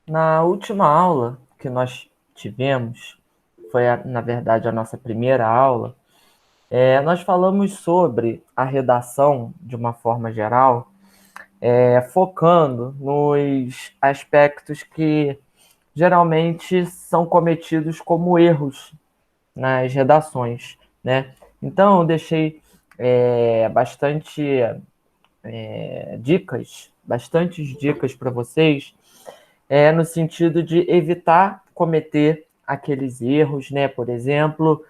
Na última aula que nós tivemos, foi, na verdade, a nossa primeira aula, nós falamos sobre a redação de uma forma geral, focando nos aspectos que geralmente são cometidos como erros nas redações, né? Então, eu deixei bastante bastantes dicas para vocês, no sentido de evitar cometer aqueles erros, né? Por exemplo,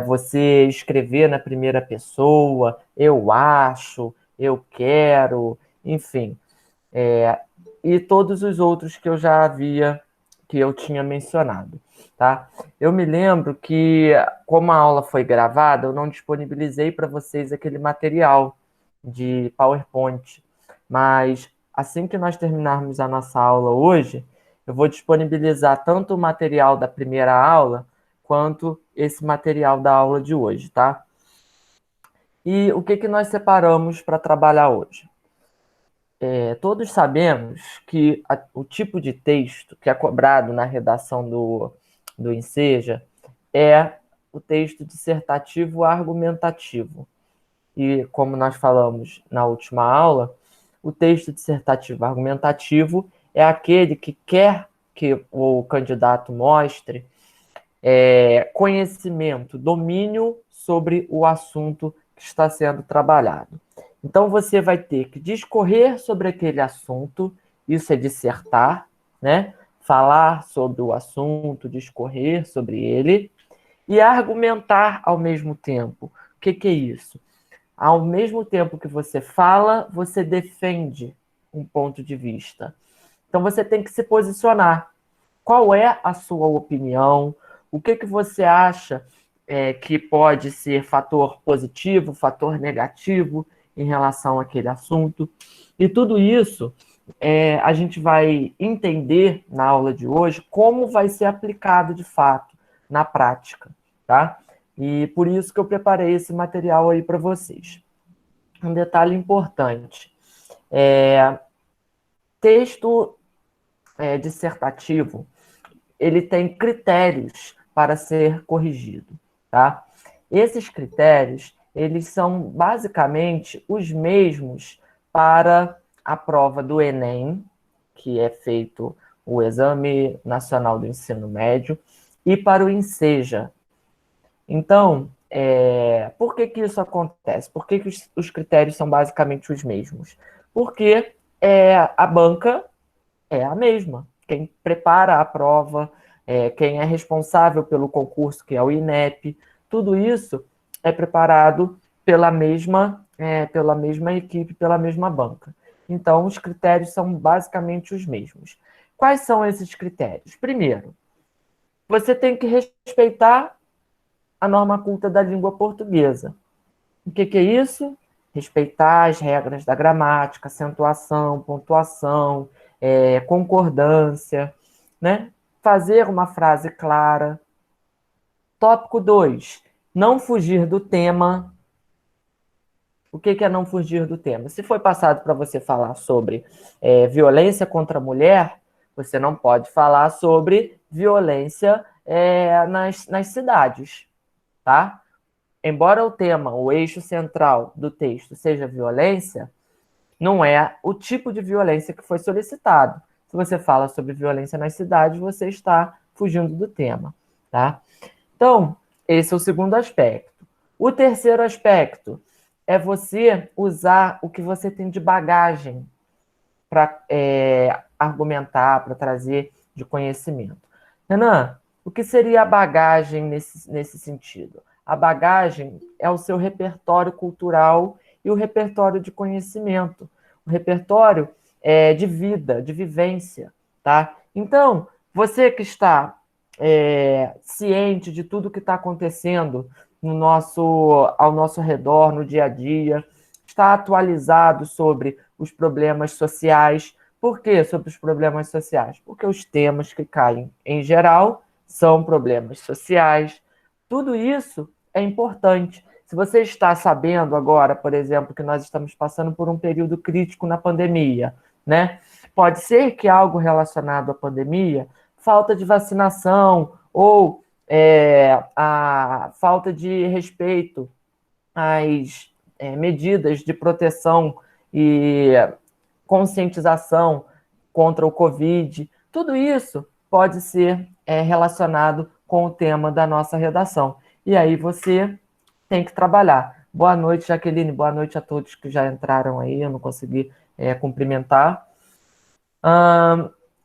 você escrever na primeira pessoa, eu acho, eu quero, enfim, e todos os outros que eu tinha mencionado, tá? Eu me lembro que, como a aula foi gravada, eu não disponibilizei para vocês aquele material de PowerPoint, mas assim que nós terminarmos a nossa aula hoje, eu vou disponibilizar tanto o material da primeira aula quanto esse material da aula de hoje, tá? E o que que nós separamos para trabalhar hoje? Todos sabemos que o tipo de texto que é cobrado na redação do Enseja é o texto dissertativo argumentativo. E, como nós falamos na última aula, o texto dissertativo argumentativo é aquele que quer que o candidato mostre conhecimento, domínio sobre o assunto que está sendo trabalhado. Então, você vai ter que discorrer sobre aquele assunto, isso é dissertar, né? Falar sobre o assunto, discorrer sobre ele, e argumentar ao mesmo tempo. O que é isso? Ao mesmo tempo que você fala, você defende um ponto de vista. Então, você tem que se posicionar. Qual é a sua opinião? O que você acha que pode ser fator positivo, fator negativo em relação àquele assunto? E tudo isso a gente vai entender na aula de hoje como vai ser aplicado de fato na prática, tá? E por isso que eu preparei esse material aí para vocês. Um detalhe importante: texto dissertativo, ele tem critérios para ser corrigido, tá? Esses critérios, eles são basicamente os mesmos para a prova do Enem, que é feito o Exame Nacional do Ensino Médio, e para o Enseja. Então, por que que isso acontece? Por que que os critérios são basicamente os mesmos? Porque a banca é a mesma. Quem prepara a prova, quem é responsável pelo concurso, que é o INEP, tudo isso é preparado pela mesma equipe, pela mesma banca. Então, os critérios são basicamente os mesmos. Quais são esses critérios? Primeiro, você tem que respeitar a norma culta da língua portuguesa. O que é isso? Respeitar as regras da gramática, acentuação, pontuação, concordância, né? Fazer uma frase clara. Tópico 2. Não fugir do tema. O que é não fugir do tema? Se foi passado para você falar sobre violência contra a mulher, você não pode falar sobre violência nas cidades, tá? Embora o tema, o eixo central do texto seja violência, não é o tipo de violência que foi solicitado. Se você fala sobre violência nas cidades, você está fugindo do tema, tá? Então, esse é o segundo aspecto. O terceiro aspecto é você usar o que você tem de bagagem para argumentar, para trazer de conhecimento. Renan, o que seria a bagagem nesse sentido? A bagagem é o seu repertório cultural e o repertório de conhecimento, o repertório de vida, de vivência, tá? Então, você que está ciente de tudo que está acontecendo ao nosso redor, no dia a dia, está atualizado sobre os problemas sociais. Por que sobre os problemas sociais? Porque os temas que caem, em geral, são problemas sociais. Tudo isso é importante. Se você está sabendo agora, por exemplo, que nós estamos passando por um período crítico na pandemia, né? Pode ser que algo relacionado à pandemia, falta de vacinação ou a falta de respeito às medidas de proteção e conscientização contra o Covid, tudo isso pode ser relacionado com o tema da nossa redação. E aí você tem que trabalhar. Boa noite, Jaqueline. Boa noite a todos que já entraram aí. Eu não consegui cumprimentar.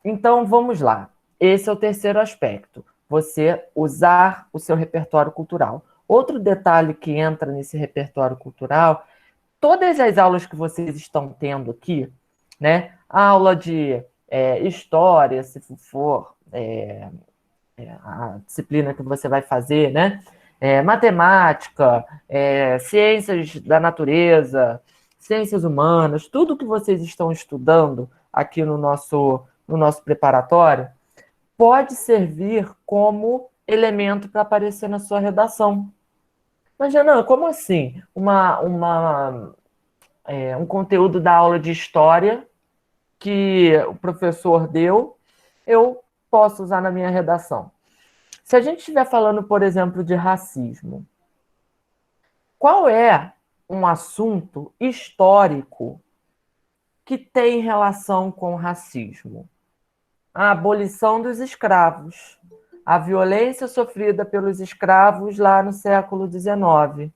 Então, vamos lá. Esse é o terceiro aspecto. Você usar o seu repertório cultural. Outro detalhe que entra nesse repertório cultural, todas as aulas que vocês estão tendo aqui, né? Aula de história, se for a disciplina que você vai fazer, né? Matemática, ciências da natureza, ciências humanas, tudo que vocês estão estudando aqui no nosso preparatório pode servir como elemento para aparecer na sua redação. Mas, Renan, como assim? Um conteúdo da aula de história que o professor deu, eu posso usar na minha redação. Se a gente estiver falando, por exemplo, de racismo, qual é um assunto histórico que tem relação com racismo? A abolição dos escravos, a violência sofrida pelos escravos lá no século XIX,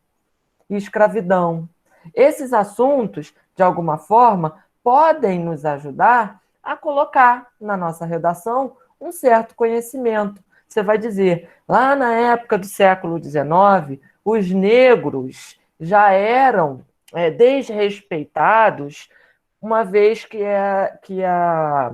e escravidão. Esses assuntos, de alguma forma, podem nos ajudar a colocar na nossa redação um certo conhecimento. Você vai dizer, lá na época do século XIX, os negros já eram desrespeitados, uma vez que a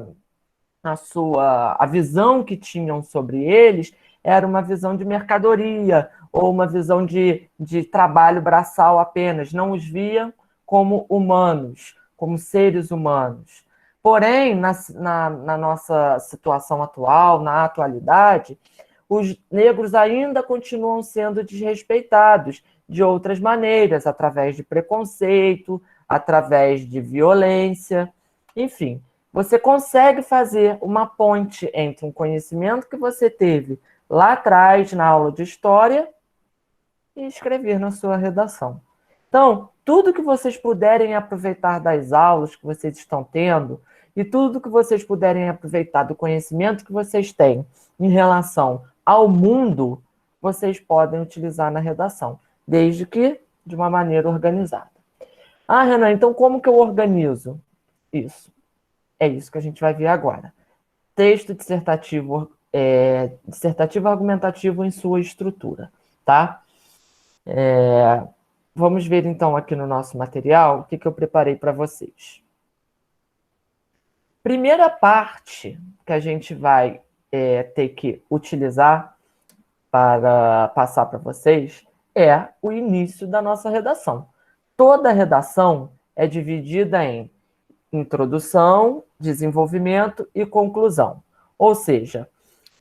visão que tinham sobre eles era uma visão de mercadoria ou uma visão de trabalho braçal apenas, não os viam como humanos, como seres humanos. Porém, na nossa situação atual, na atualidade, os negros ainda continuam sendo desrespeitados de outras maneiras, através de preconceito, através de violência, enfim. Você consegue fazer uma ponte entre um conhecimento que você teve lá atrás, na aula de história, e escrever na sua redação. Então, tudo que vocês puderem aproveitar das aulas que vocês estão tendo e tudo que vocês puderem aproveitar do conhecimento que vocês têm em relação ao mundo, vocês podem utilizar na redação, desde que de uma maneira organizada. Ah, Renan, então como que eu organizo isso? É isso que a gente vai ver agora. Texto dissertativo, dissertativo argumentativo em sua estrutura, tá? Vamos ver, então, aqui no nosso material, o que eu preparei para vocês. Primeira parte que a gente vai ter que utilizar para passar para vocês é o início da nossa redação. Toda redação é dividida em introdução, desenvolvimento e conclusão. Ou seja,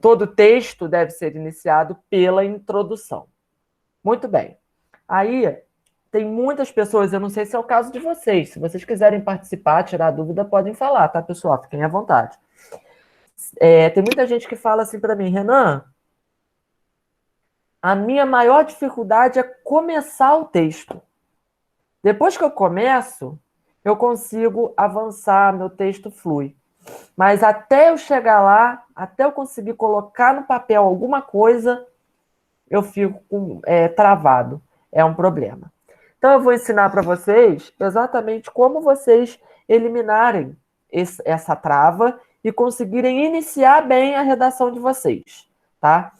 todo texto deve ser iniciado pela introdução. Muito bem. Aí, tem muitas pessoas, eu não sei se é o caso de vocês, se vocês quiserem participar, tirar dúvida, podem falar, tá, pessoal? Fiquem à vontade. Tem muita gente que fala assim para mim, Renan, a minha maior dificuldade é começar o texto. Depois que eu começo, eu consigo avançar, meu texto flui. Mas até eu chegar lá, até eu conseguir colocar no papel alguma coisa, eu fico travado. É um problema. Então, eu vou ensinar para vocês exatamente como vocês eliminarem essa trava e conseguirem iniciar bem a redação de vocês, tá?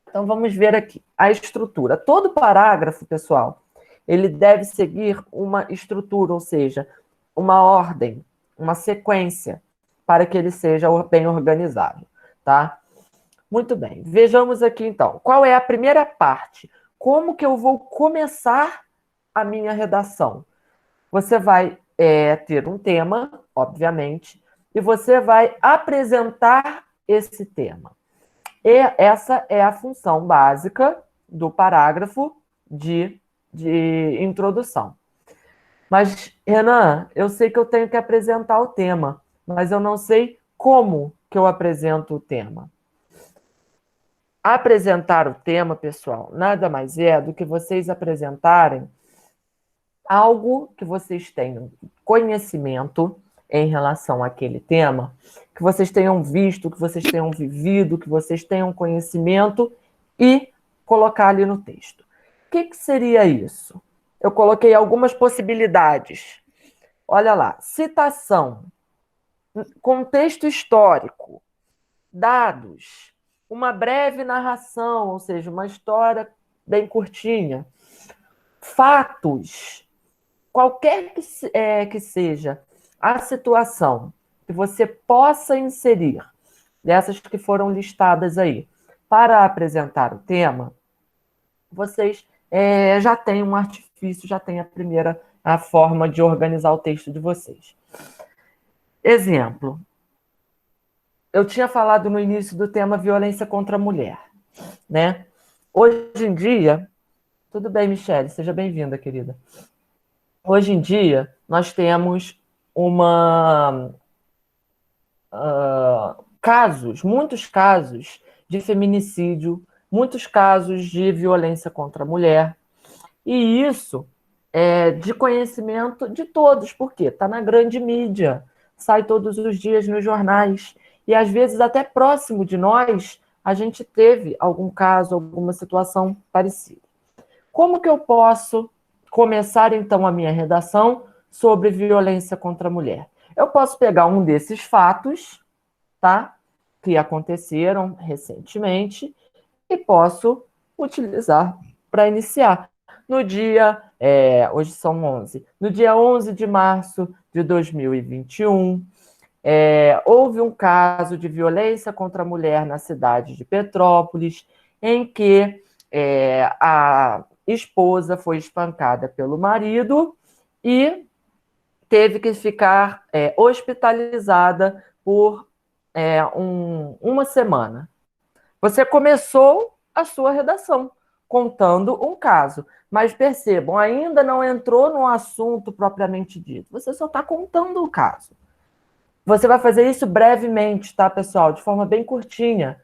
Então, vamos ver aqui a estrutura. Todo parágrafo, pessoal, ele deve seguir uma estrutura, ou seja, uma ordem, uma sequência, para que ele seja bem organizado, tá? Muito bem. Vejamos aqui, então. Qual é a primeira parte? Como que eu vou começar a minha redação? Você vai ter um tema, obviamente, e você vai apresentar esse tema. E essa é a função básica do parágrafo de introdução. Mas, Renan, eu sei que eu tenho que apresentar o tema. mas eu não sei como que eu apresento o tema. Apresentar o tema, pessoal, nada mais é do que vocês apresentarem algo que vocês tenham conhecimento em relação àquele tema, que vocês tenham visto, que vocês tenham vivido, que vocês tenham conhecimento e colocar ali no texto. O que seria isso? Eu coloquei algumas possibilidades. Olha lá, citação, contexto histórico, dados, uma breve narração, ou seja, uma história bem curtinha, fatos, qualquer que seja a situação que você possa inserir, dessas que foram listadas aí, para apresentar o tema, vocês já têm um artifício, já têm a forma de organizar o texto de vocês. Exemplo, eu tinha falado no início do tema violência contra a mulher, né? Hoje em dia, tudo bem, Michele, seja bem-vinda, querida. Hoje em dia, nós temos muitos casos de feminicídio, muitos casos de violência contra a mulher, e isso é de conhecimento de todos, porque está na grande mídia, sai todos os dias nos jornais, e às vezes até próximo de nós, a gente teve algum caso, alguma situação parecida. Como que eu posso começar, então, a minha redação sobre violência contra a mulher? Eu posso pegar um desses fatos, tá? Que aconteceram recentemente, e posso utilizar para iniciar. No dia, hoje são 11, no dia 11 de março de 2021, houve um caso de violência contra a mulher na cidade de Petrópolis, em que a esposa foi espancada pelo marido e teve que ficar hospitalizada por uma semana. Você começou a sua redação contando um caso, mas percebam, ainda não entrou no assunto propriamente dito. Você só está contando o caso. Você vai fazer isso brevemente, tá, pessoal? De forma bem curtinha.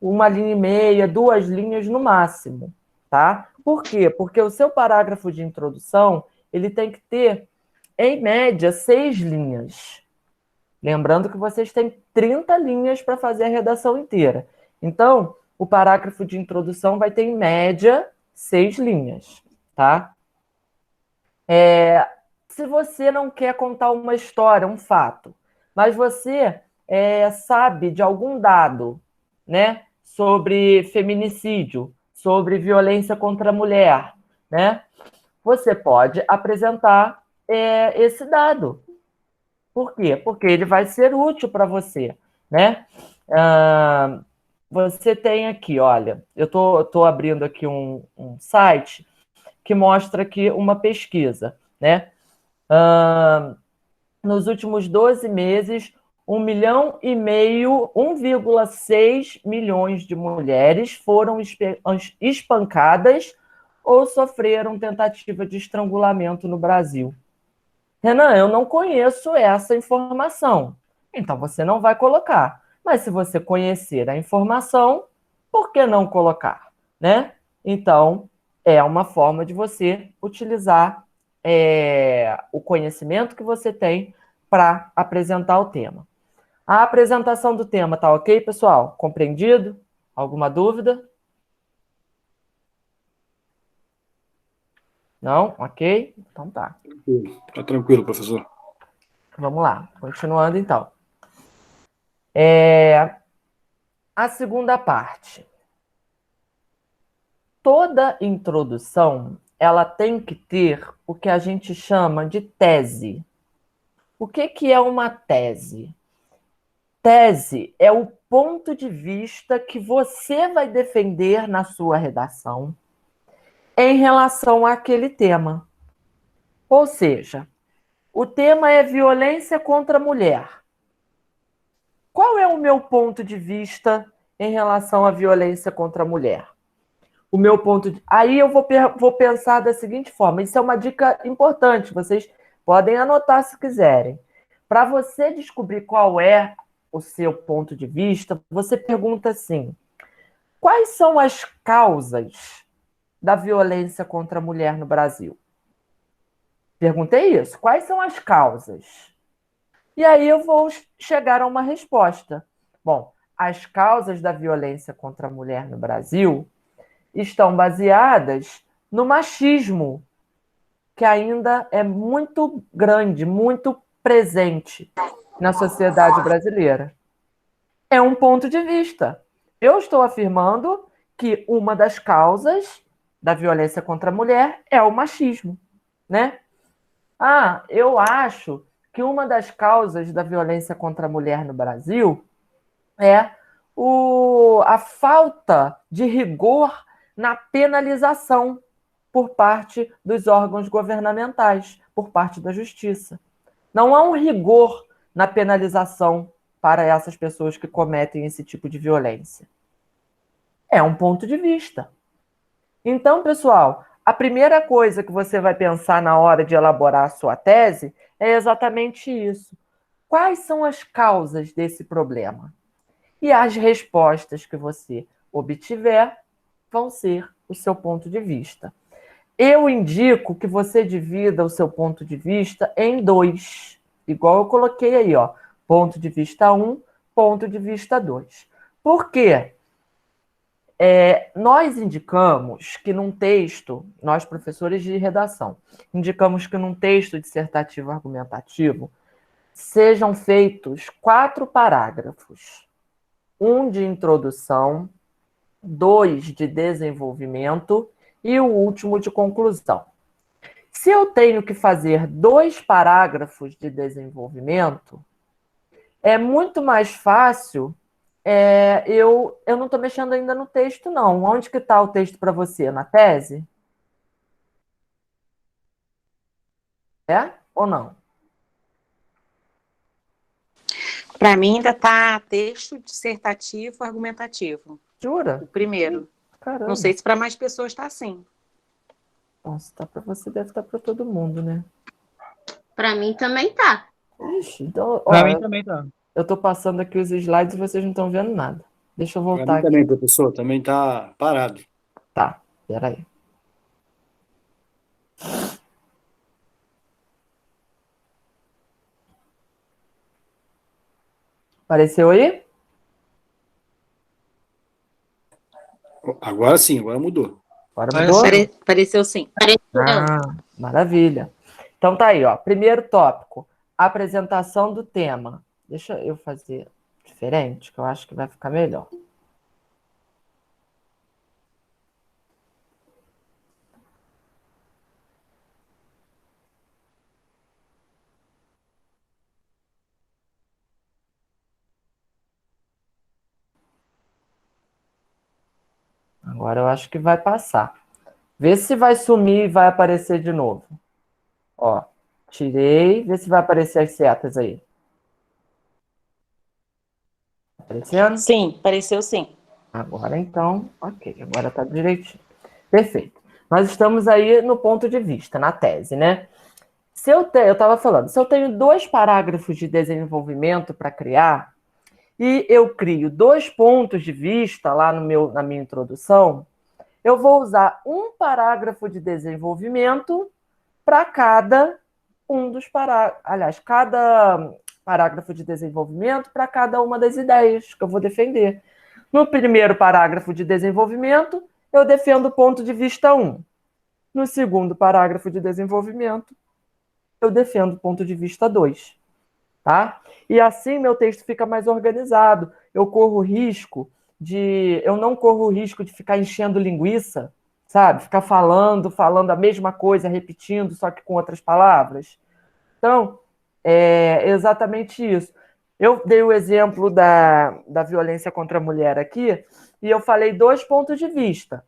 1,5 linha, 2 linhas no máximo, tá? Por quê? Porque o seu parágrafo de introdução, ele tem que ter, em média, 6 linhas. Lembrando que vocês têm 30 linhas para fazer a redação inteira. Então, o parágrafo de introdução vai ter, em média, 6 linhas, tá? Se você não quer contar uma história, um fato, mas você sabe de algum dado, né, sobre feminicídio, sobre violência contra a mulher, né, você pode apresentar esse dado. Por quê? Porque ele vai ser útil para você, né? Você tem aqui, olha, eu tô abrindo aqui um site que mostra aqui uma pesquisa, né? Nos últimos 12 meses, 1,5 milhão, 1,6 milhões de mulheres foram espancadas ou sofreram tentativa de estrangulamento no Brasil. Renan, eu não conheço essa informação. Então você não vai colocar. Mas se você conhecer a informação, por que não colocar, né? Então, é uma forma de você utilizar o conhecimento que você tem para apresentar o tema. A apresentação do tema tá ok, pessoal? Compreendido? Alguma dúvida? Não? Ok? Então tá. Tá tranquilo, professor. Vamos lá. Continuando, então. A segunda parte. Toda introdução, ela tem que ter o que a gente chama de tese. O que é uma tese? Tese é o ponto de vista que você vai defender na sua redação em relação àquele tema. Ou seja, o tema é violência contra a mulher. Qual é o meu ponto de vista em relação à violência contra a mulher? O meu ponto de... Aí eu vou pensar da seguinte forma, isso é uma dica importante, vocês podem anotar se quiserem. Para você descobrir qual é o seu ponto de vista, você pergunta assim: quais são as causas da violência contra a mulher no Brasil? Perguntei isso. Quais são as causas? E aí eu vou chegar a uma resposta. Bom, as causas da violência contra a mulher no Brasil estão baseadas no machismo, que ainda é muito grande, muito presente na sociedade brasileira. É um ponto de vista. Eu estou afirmando que uma das causas da violência contra a mulher é o machismo, né? Ah, eu acho que uma das causas da violência contra a mulher no Brasil é a falta de rigor na penalização por parte dos órgãos governamentais, por parte da justiça. Não há um rigor na penalização para essas pessoas que cometem esse tipo de violência. É um ponto de vista. Então, pessoal, a primeira coisa que você vai pensar na hora de elaborar a sua tese é exatamente isso. Quais são as causas desse problema? E as respostas que você obtiver vão ser o seu ponto de vista. Eu indico que você divida o seu ponto de vista em dois, igual eu coloquei aí, ó, ponto de vista 1, ponto de vista 2. Por quê? Nós indicamos que num texto, nós professores de redação, indicamos que num texto dissertativo argumentativo sejam feitos 4 parágrafos. Um de introdução, 2 de desenvolvimento e o último de conclusão. Se eu tenho que fazer 2 parágrafos de desenvolvimento, é muito mais fácil. Eu não estou mexendo ainda no texto, não. Onde que está o texto para você? Na tese? É ou não? Para mim ainda está texto dissertativo argumentativo. Jura? O primeiro. Caramba. Não sei se para mais pessoas está assim. Nossa, tá para você, deve estar para todo mundo, né? Para mim também tá. Ixi, então, ó, Pra mim também tá. eu estou passando aqui os slides e vocês não estão vendo nada. Deixa eu Para voltar mim aqui. também, professor, também está parado. Tá, peraí. Apareceu aí? Agora sim, agora mudou. Agora Parece- mudou? Pareceu sim. Ah, maravilha. Então tá aí, ó. Primeiro tópico, apresentação do tema. Deixa eu fazer diferente, que eu acho que vai ficar melhor. Agora eu acho que vai passar. Vê se vai sumir e vai aparecer de novo. Ó, tirei, vê se vai aparecer as setas aí. Aparecendo? Sim, pareceu sim. Agora então, ok, agora tá direitinho. Perfeito. Nós estamos aí no ponto de vista, na tese, né? Eu estava falando, se eu tenho 2 parágrafos de desenvolvimento para criar, e eu crio 2 pontos de vista lá na minha introdução, eu vou usar um parágrafo de desenvolvimento para cada um dos parágrafos. Aliás, cada parágrafo de desenvolvimento para cada uma das ideias que eu vou defender. No primeiro parágrafo de desenvolvimento, eu defendo o ponto de vista 1. No segundo parágrafo de desenvolvimento, eu defendo o ponto de vista 2. Tá? E assim meu texto fica mais organizado. Eu não corro o risco de ficar enchendo linguiça, sabe? Ficar falando a mesma coisa, repetindo, só que com outras palavras. Então, é exatamente isso. Eu dei o exemplo da violência contra a mulher aqui, e eu falei 2 pontos de vista.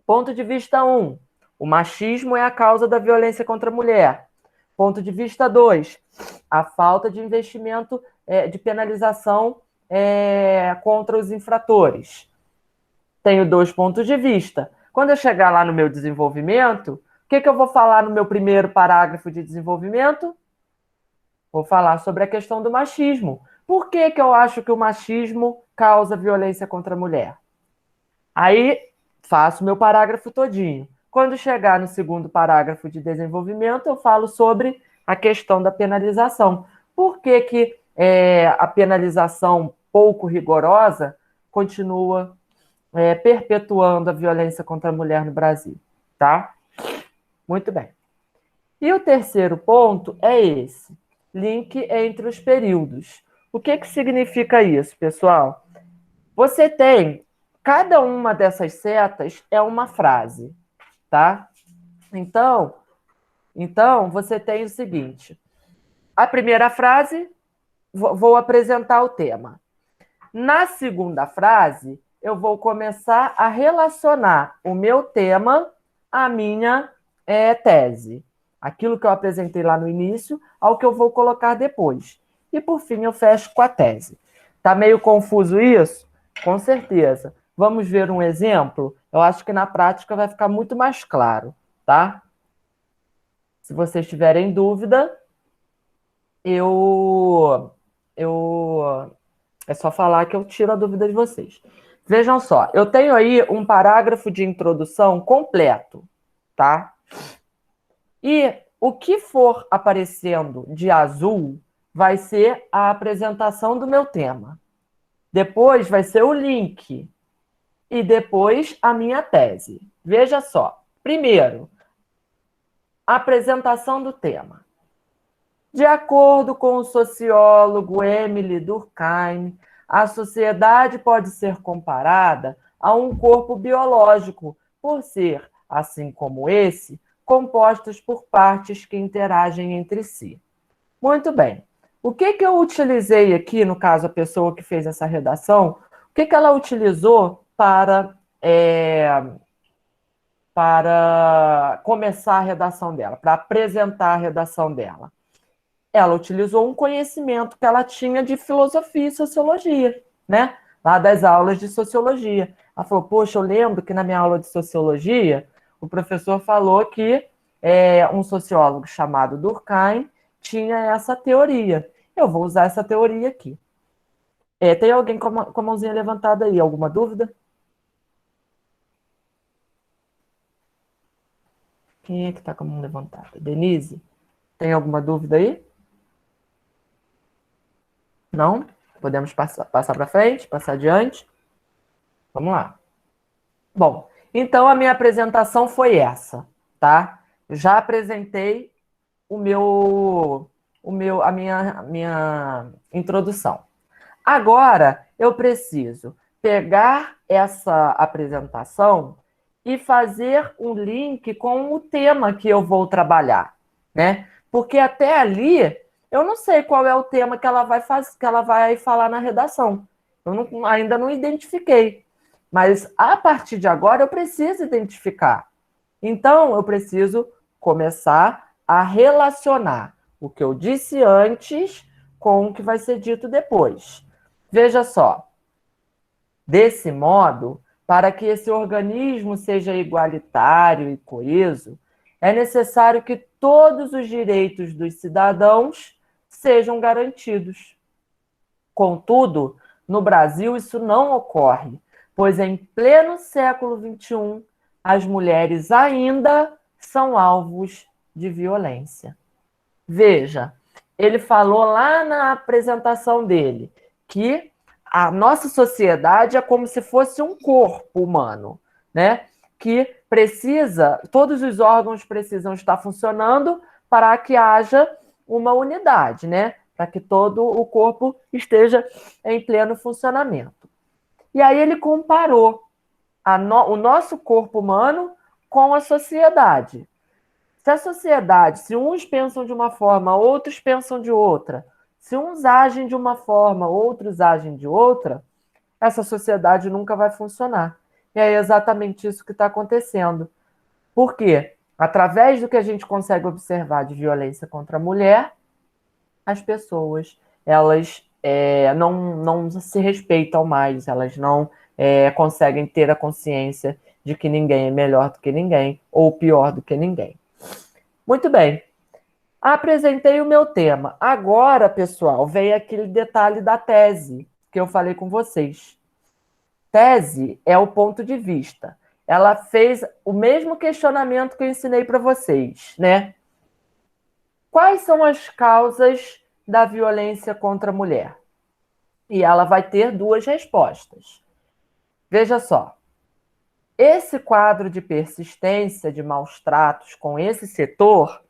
Ponto de vista 1, o machismo é a causa da violência contra a mulher. Ponto de vista 2, a falta de investimento de penalização contra os infratores. Tenho 2 pontos de vista. Quando eu chegar lá no meu desenvolvimento, o que eu vou falar no meu primeiro parágrafo de desenvolvimento? Vou falar sobre a questão do machismo. Por que que eu acho que o machismo causa violência contra a mulher? Aí, faço meu parágrafo todinho. Quando chegar no segundo parágrafo de desenvolvimento, eu falo sobre a questão da penalização. Por que que a penalização pouco rigorosa continua perpetuando a violência contra a mulher no Brasil, tá? Muito bem. E o terceiro ponto é esse, link entre os períodos. O que que significa isso, pessoal? Você tem, cada uma dessas setas é uma frase, tá? Então você tem o seguinte, a primeira frase, vou apresentar o tema. Na segunda frase, eu vou começar a relacionar o meu tema à minha tese. Aquilo que eu apresentei lá no início ao que eu vou colocar depois. E, por fim, eu fecho com a tese. Tá meio confuso isso? Com certeza. Vamos ver um exemplo? Eu acho que na prática vai ficar muito mais claro, tá? Se vocês tiverem dúvida, é só falar que eu tiro a dúvida de vocês. Vejam só, eu tenho aí um parágrafo de introdução completo, tá? E o que for aparecendo de azul vai ser a apresentação do meu tema. Depois vai ser o link. E depois a minha tese. Veja só. Primeiro, a apresentação do tema. De acordo com o sociólogo Émile Durkheim, a sociedade pode ser comparada a um corpo biológico, por ser, assim como esse, compostos por partes que interagem entre si. Muito bem. O que eu utilizei aqui, no caso, a pessoa que fez essa redação, o que ela utilizou para começar a redação dela, para apresentar a redação dela? Ela utilizou um conhecimento que ela tinha de filosofia e sociologia, né? Lá das aulas de sociologia. Ela falou, poxa, eu lembro que na minha aula de sociologia, o professor falou que um sociólogo chamado Durkheim tinha essa teoria. Eu vou usar essa teoria aqui. Tem alguém com a mãozinha levantada aí? Alguma dúvida? Quem é que está com a mão levantada? Denise? Tem alguma dúvida aí? Não? Podemos passar para frente, passar adiante? Vamos lá. Bom, então a minha apresentação foi essa, tá? Eu já apresentei a minha introdução. Agora, eu preciso pegar essa apresentação e fazer um link com o tema que eu vou trabalhar, né? Porque até ali eu não sei qual é o tema que ela vai falar na redação. Eu ainda não identifiquei. Mas a partir de agora eu preciso identificar. Então, eu preciso começar a relacionar o que eu disse antes com o que vai ser dito depois. Veja só. Desse modo, para que esse organismo seja igualitário e coeso, é necessário que todos os direitos dos cidadãos sejam garantidos. Contudo, no Brasil isso não ocorre, pois em pleno século XXI, as mulheres ainda são alvos de violência. Veja, ele falou lá na apresentação dele que a nossa sociedade é como se fosse um corpo humano, né? Que todos os órgãos precisam estar funcionando para que haja uma unidade, né? Para que todo o corpo esteja em pleno funcionamento. E aí ele comparou o nosso corpo humano com a sociedade. Se uns pensam de uma forma, outros pensam de outra, se uns agem de uma forma, outros agem de outra, essa sociedade nunca vai funcionar. E é exatamente isso que está acontecendo. Por quê? Através do que a gente consegue observar de violência contra a mulher, as pessoas, elas não se respeitam mais, elas não conseguem ter a consciência de que ninguém é melhor do que ninguém ou pior do que ninguém. Muito bem. Apresentei o meu tema. Agora, pessoal, vem aquele detalhe da tese que eu falei com vocês. Tese é o ponto de vista. Ela fez o mesmo questionamento que eu ensinei para vocês, né? Quais são as causas da violência contra a mulher? E ela vai ter duas respostas. Veja só. Esse quadro de persistência de maus tratos com esse setor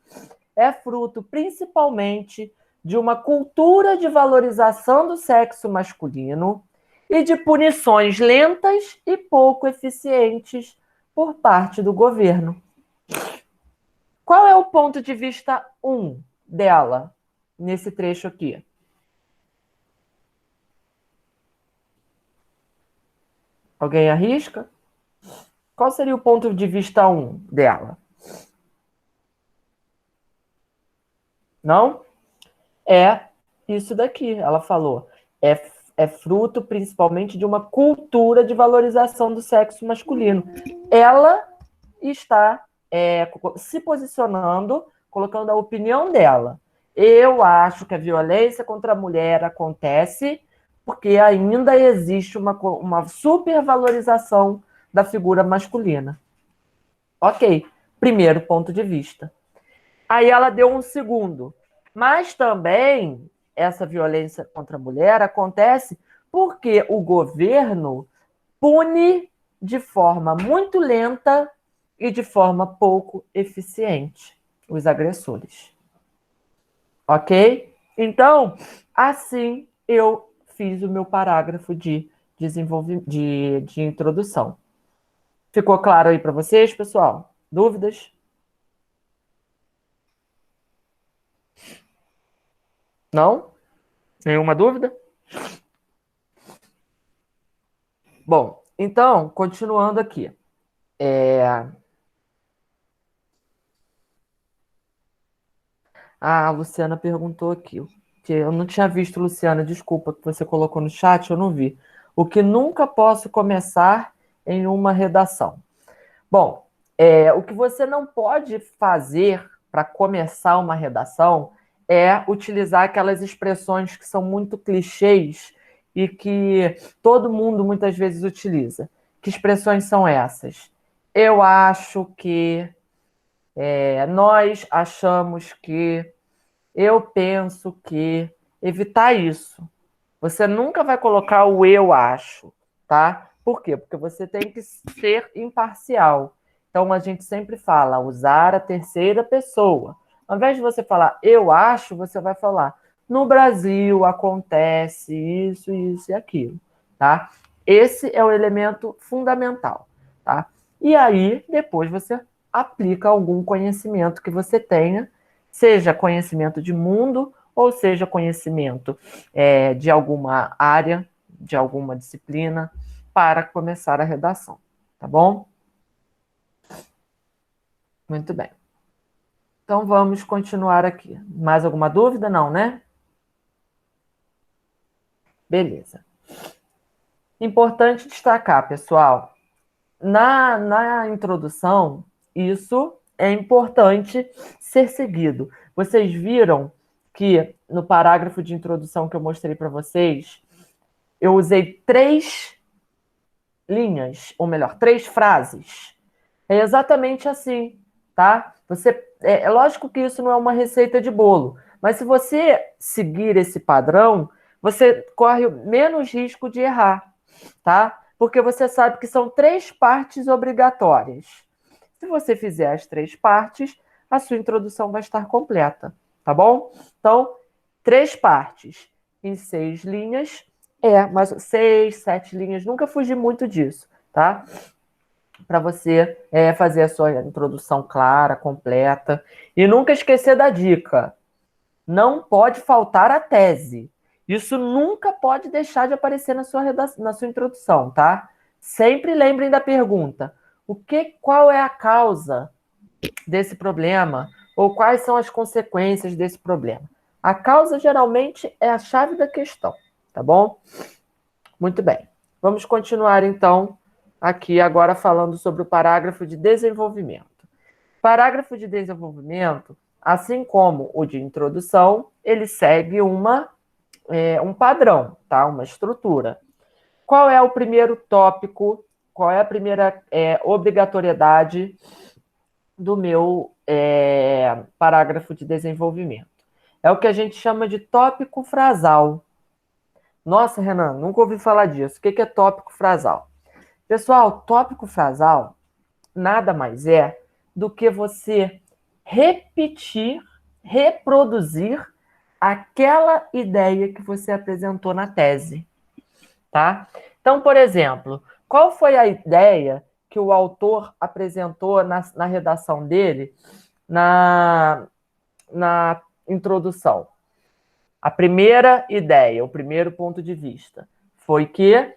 é fruto principalmente de uma cultura de valorização do sexo masculino e de punições lentas e pouco eficientes por parte do governo. Qual é o ponto de vista 1 dela, nesse trecho aqui? Alguém arrisca? Qual seria o ponto de vista 1 dela? Não? É isso daqui, ela falou. É fruto principalmente de uma cultura de valorização do sexo masculino. Ela está se posicionando, colocando a opinião dela. Eu acho que a violência contra a mulher acontece porque ainda existe uma supervalorização da figura masculina. Ok, primeiro ponto de vista. Aí ela deu um segundo. Mas também essa violência contra a mulher acontece porque o governo pune de forma muito lenta e de forma pouco eficiente os agressores. Ok? Então, assim eu fiz o meu parágrafo de introdução. Ficou claro aí para vocês, pessoal? Dúvidas? Não? Nenhuma dúvida? Bom, então, continuando aqui. A Luciana perguntou aqui. Que eu não tinha visto, Luciana, desculpa, que você colocou no chat, eu não vi. O que nunca posso começar em uma redação? Bom, o que você não pode fazer para começar uma redação é utilizar aquelas expressões que são muito clichês e que todo mundo muitas vezes utiliza. Que expressões são essas? Eu acho que, nós achamos que, eu penso que. Evitar isso. Você nunca vai colocar o eu acho, tá? Por quê? Porque você tem que ser imparcial. Então, a gente sempre fala usar a terceira pessoa. Ao invés de você falar eu acho, você vai falar no Brasil acontece isso, isso e aquilo, tá? Esse é o elemento fundamental, tá? E aí, depois você aplica algum conhecimento que você tenha, seja conhecimento de mundo ou seja conhecimento de alguma área, de alguma disciplina, para começar a redação, tá bom? Muito bem. Então, vamos continuar aqui. Mais alguma dúvida? Não, né? Beleza. Importante destacar, pessoal, na introdução, isso é importante ser seguido. Vocês viram que no parágrafo de introdução que eu mostrei para vocês, eu usei 3 linhas, ou melhor, 3 frases. É exatamente assim, tá? É lógico que isso não é uma receita de bolo, mas se você seguir esse padrão, você corre menos risco de errar, tá? Porque você sabe que são 3 partes obrigatórias. Se você fizer as 3 partes, a sua introdução vai estar completa, tá bom? Então, 3 partes em 6 linhas, mas 6, 7 linhas, nunca fugir muito disso, tá? Para você fazer a sua introdução clara, completa. E nunca esquecer da dica. Não pode faltar a tese. Isso nunca pode deixar de aparecer na sua introdução, tá? Sempre lembrem da pergunta. Qual é a causa desse problema? Ou quais são as consequências desse problema? A causa, geralmente, é a chave da questão, tá bom? Muito bem. Vamos continuar, então, aqui agora falando sobre o parágrafo de desenvolvimento. Parágrafo de desenvolvimento assim como o de introdução, ele segue um padrão, tá? Uma estrutura. Qual é o primeiro tópico? Qual é a primeira obrigatoriedade do meu parágrafo de desenvolvimento? É o que a gente chama de tópico frasal. Nossa, Renan, nunca ouvi falar disso. O que é tópico frasal? Pessoal, tópico frasal nada mais é do que você repetir, reproduzir aquela ideia que você apresentou na tese, tá? Então, por exemplo, qual foi a ideia que o autor apresentou na redação dele, na introdução? A primeira ideia, o primeiro ponto de vista, foi que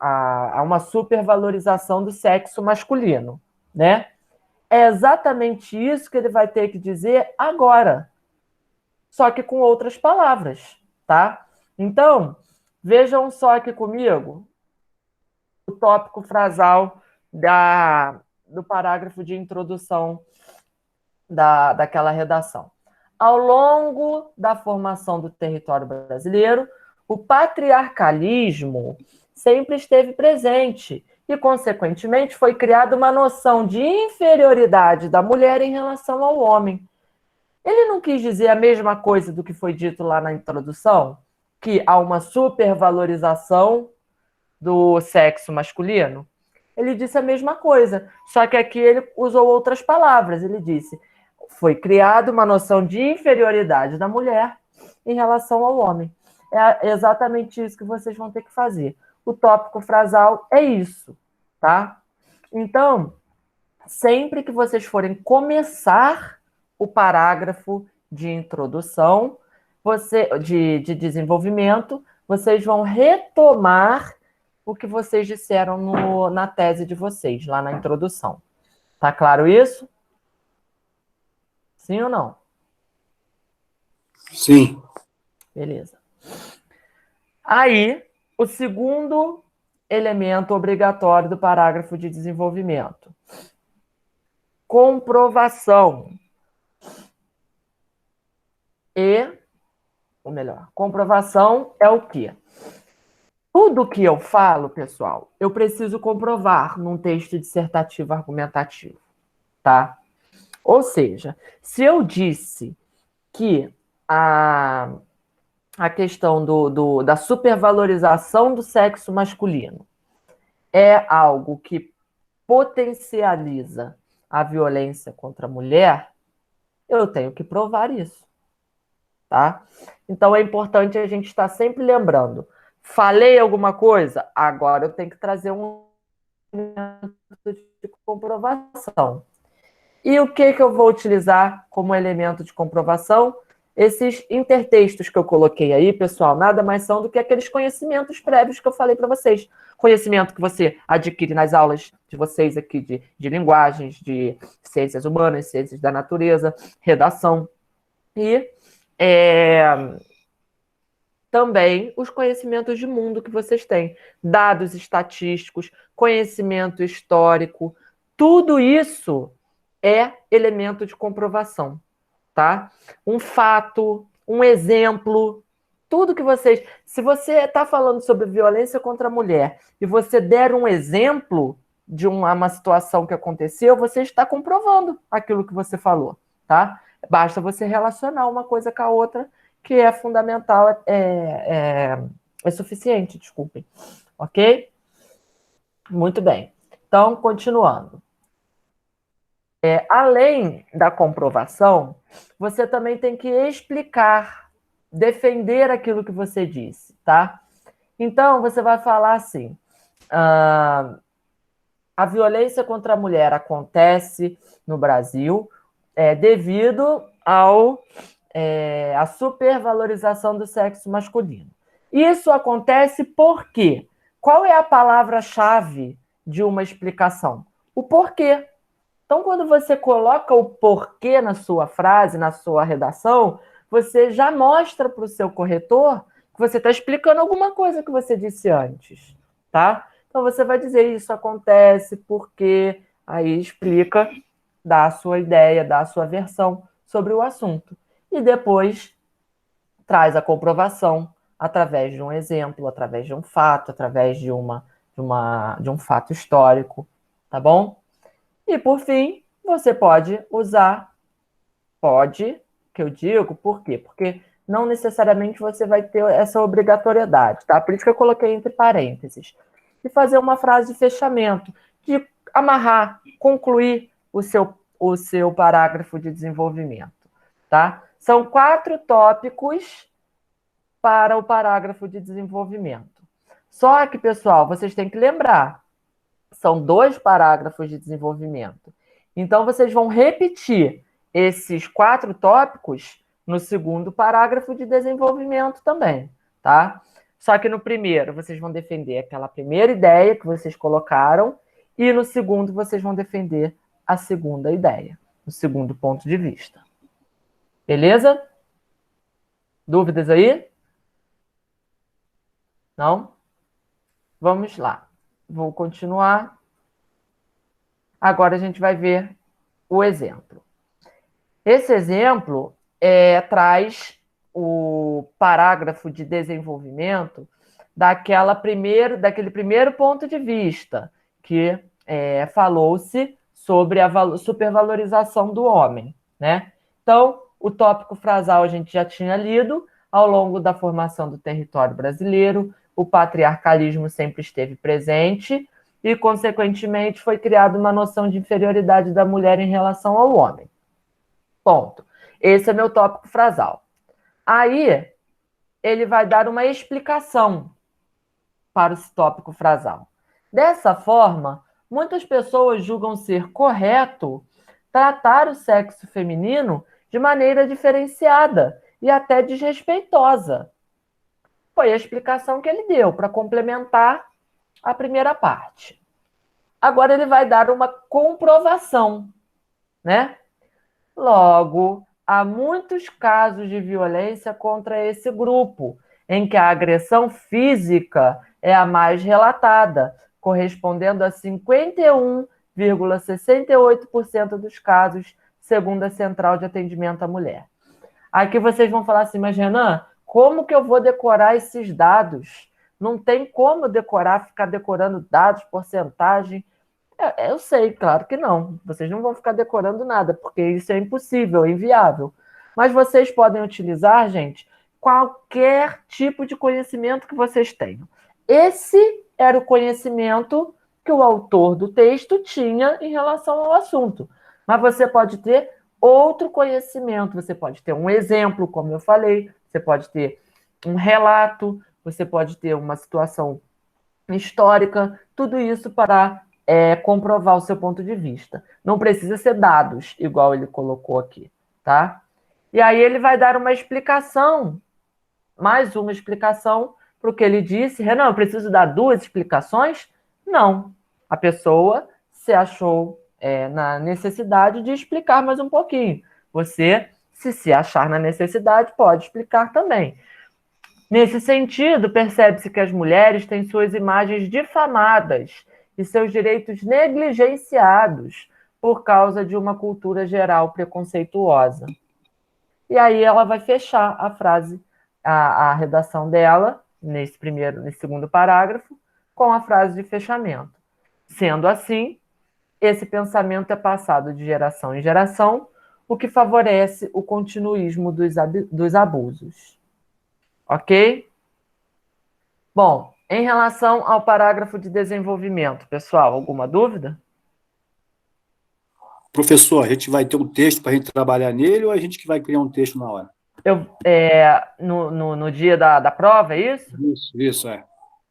há uma supervalorização do sexo masculino, né? É exatamente isso que ele vai ter que dizer agora, só que com outras palavras, tá? Então, vejam só aqui comigo o tópico frasal do parágrafo de introdução daquela redação. Ao longo da formação do território brasileiro, o patriarcalismo sempre esteve presente e, consequentemente, foi criada uma noção de inferioridade da mulher em relação ao homem. Ele não quis dizer a mesma coisa do que foi dito lá na introdução? Que há uma supervalorização do sexo masculino? Ele disse a mesma coisa, só que aqui ele usou outras palavras. Ele disse: foi criada uma noção de inferioridade da mulher em relação ao homem. É exatamente isso que vocês vão ter que fazer. O tópico frasal é isso, tá? Então, sempre que vocês forem começar o parágrafo de introdução, de desenvolvimento, vocês vão retomar o que vocês disseram na tese de vocês, lá na introdução. Tá claro isso? Sim ou não? Sim. Beleza. Aí, o segundo elemento obrigatório do parágrafo de desenvolvimento. Comprovação. Comprovação é o quê? Tudo que eu falo, pessoal, eu preciso comprovar num texto dissertativo argumentativo, tá? Ou seja, se eu disse que a questão da supervalorização do sexo masculino é algo que potencializa a violência contra a mulher, eu tenho que provar isso, tá? Então é importante a gente estar sempre lembrando. Falei alguma coisa? Agora eu tenho que trazer um elemento de comprovação. E o que eu vou utilizar como elemento de comprovação? Esses intertextos que eu coloquei aí, pessoal, nada mais são do que aqueles conhecimentos prévios que eu falei para vocês. Conhecimento que você adquire nas aulas de vocês aqui de linguagens, de ciências humanas, ciências da natureza, redação. E também os conhecimentos de mundo que vocês têm. Dados estatísticos, conhecimento histórico, tudo isso é elemento de comprovação, tá? Um fato, um exemplo, tudo que vocês... Se você está falando sobre violência contra a mulher e você der um exemplo de uma situação que aconteceu, você está comprovando aquilo que você falou, tá? Basta você relacionar uma coisa com a outra, que é fundamental, é suficiente, desculpem. Ok? Muito bem. Então, continuando. Além da comprovação, você também tem que explicar, defender aquilo que você disse, tá? Então, você vai falar assim: a violência contra a mulher acontece no Brasil devido à supervalorização do sexo masculino. Isso acontece por quê? Qual é a palavra-chave de uma explicação? O porquê. Então, quando você coloca o porquê na sua frase, na sua redação, você já mostra para o seu corretor que você está explicando alguma coisa que você disse antes, tá? Então, você vai dizer: isso acontece porque... Aí explica dá a sua ideia, dá a sua versão sobre o assunto. E depois traz a comprovação através de um exemplo, através de um fato, através de um fato histórico, tá bom? E, por fim, você pode usar, que eu digo, por quê? Porque não necessariamente você vai ter essa obrigatoriedade, tá? Por isso que eu coloquei entre parênteses. E fazer uma frase de fechamento, de amarrar, concluir o seu parágrafo de desenvolvimento, tá? São 4 tópicos para o parágrafo de desenvolvimento. Só que, pessoal, vocês têm que lembrar, são 2 parágrafos de desenvolvimento. Então, vocês vão repetir esses 4 tópicos no segundo parágrafo de desenvolvimento também, tá? Só que no primeiro, vocês vão defender aquela primeira ideia que vocês colocaram e no segundo, vocês vão defender a segunda ideia, o segundo ponto de vista. Beleza? Dúvidas aí? Não? Vamos lá. Vou continuar. Agora a gente vai ver o exemplo. Esse exemplo traz o parágrafo de desenvolvimento daquele primeiro ponto de vista, que falou-se sobre a supervalorização do homem, né? Então, o tópico frasal a gente já tinha lido. Ao longo da formação do território brasileiro, o patriarcalismo sempre esteve presente e, consequentemente, foi criada uma noção de inferioridade da mulher em relação ao homem. Ponto. Esse é meu tópico frasal. Aí, ele vai dar uma explicação para esse tópico frasal. Dessa forma, muitas pessoas julgam ser correto tratar o sexo feminino de maneira diferenciada e até desrespeitosa. Foi a explicação que ele deu para complementar a primeira parte. Agora ele vai dar uma comprovação, né? Logo, há muitos casos de violência contra esse grupo, em que a agressão física é a mais relatada, correspondendo a 51,68% dos casos, segundo a Central de Atendimento à Mulher. Aqui vocês vão falar assim, mas Renan, como que eu vou decorar esses dados? Não tem como decorar, ficar decorando dados, porcentagem. Eu sei, claro que não. Vocês não vão ficar decorando nada, porque isso é impossível, é inviável. Mas vocês podem utilizar, gente, qualquer tipo de conhecimento que vocês tenham. Esse era o conhecimento que o autor do texto tinha em relação ao assunto. Mas você pode ter outro conhecimento, você pode ter um exemplo, como eu falei, você pode ter um relato, você pode ter uma situação histórica, tudo isso para comprovar o seu ponto de vista. Não precisa ser dados, igual ele colocou aqui, tá? E aí ele vai dar uma explicação, mais uma explicação para o que ele disse. Renan, eu preciso dar 2 explicações? Não. A pessoa se achou na necessidade de explicar mais um pouquinho. Você, se achar na necessidade, pode explicar também. Nesse sentido, percebe-se que as mulheres têm suas imagens difamadas e seus direitos negligenciados por causa de uma cultura geral preconceituosa. E aí ela vai fechar a frase, a redação dela, nesse segundo parágrafo, com a frase de fechamento. Sendo assim, esse pensamento é passado de geração em geração, o que favorece o continuismo dos abusos. Ok? Bom, em relação ao parágrafo de desenvolvimento, pessoal, alguma dúvida? Professor, a gente vai ter um texto para a gente trabalhar nele ou a gente que vai criar um texto na hora? No dia da prova, é isso? Isso, é.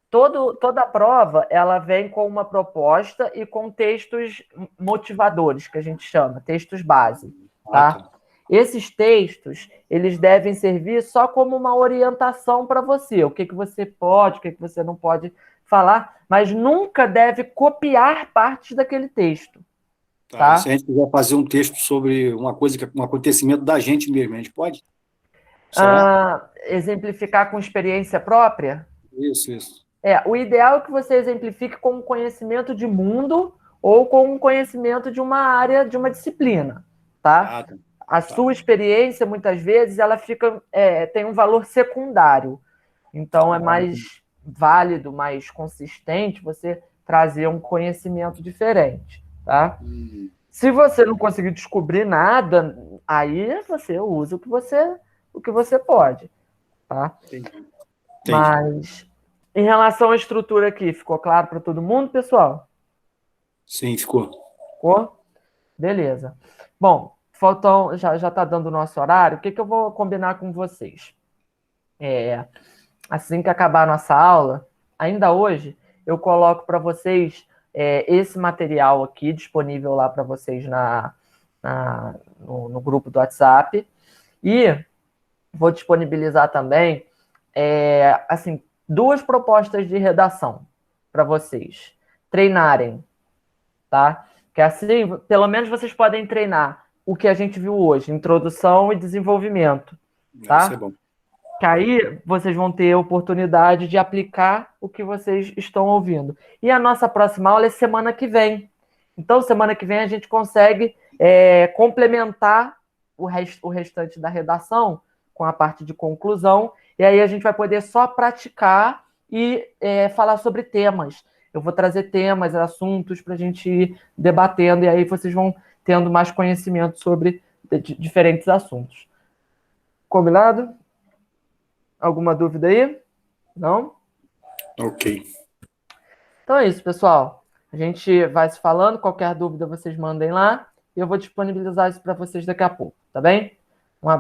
Toda a prova, ela vem com uma proposta e com textos motivadores, que a gente chama, textos base, tá? Esses textos, eles devem servir só como uma orientação para você, o que você pode, o que você não pode falar, mas nunca deve copiar partes daquele texto. Tá? Se a gente quiser fazer um texto sobre uma coisa, um acontecimento da gente mesmo, a gente pode? Exemplificar com experiência própria? Isso. O ideal é que você exemplifique com conhecimento de mundo ou com um conhecimento de uma área, de uma disciplina, tá? Ah, tá. A sua experiência, muitas vezes, ela fica, tem um valor secundário. Então, é mais válido, mais consistente você trazer um conhecimento diferente, tá? Se você não conseguir descobrir nada, aí você usa o que você pode, tá? Entendi. Mas, em relação à estrutura aqui, ficou claro para todo mundo, pessoal? Sim, ficou. Ficou? Beleza. Bom, faltam, já está dando o nosso horário, o que eu vou combinar com vocês? Assim que acabar a nossa aula, ainda hoje, eu coloco para vocês esse material aqui disponível lá para vocês no grupo do WhatsApp. E vou disponibilizar também, assim, 2 propostas de redação para vocês treinarem, tá? Que assim, pelo menos vocês podem treinar o que a gente viu hoje, introdução e desenvolvimento, tá? Isso é bom. Que aí vocês vão ter a oportunidade de aplicar o que vocês estão ouvindo. E a nossa próxima aula é semana que vem. Então, semana que vem a gente consegue complementar o restante da redação com a parte de conclusão. E aí a gente vai poder só praticar e falar sobre temas. Eu vou trazer temas, assuntos para a gente ir debatendo. E aí vocês vão tendo mais conhecimento sobre diferentes assuntos. Combinado? Alguma dúvida aí? Não? Ok. Então é isso, pessoal. A gente vai se falando. Qualquer dúvida vocês mandem lá. E eu vou disponibilizar isso para vocês daqui a pouco, tá bem?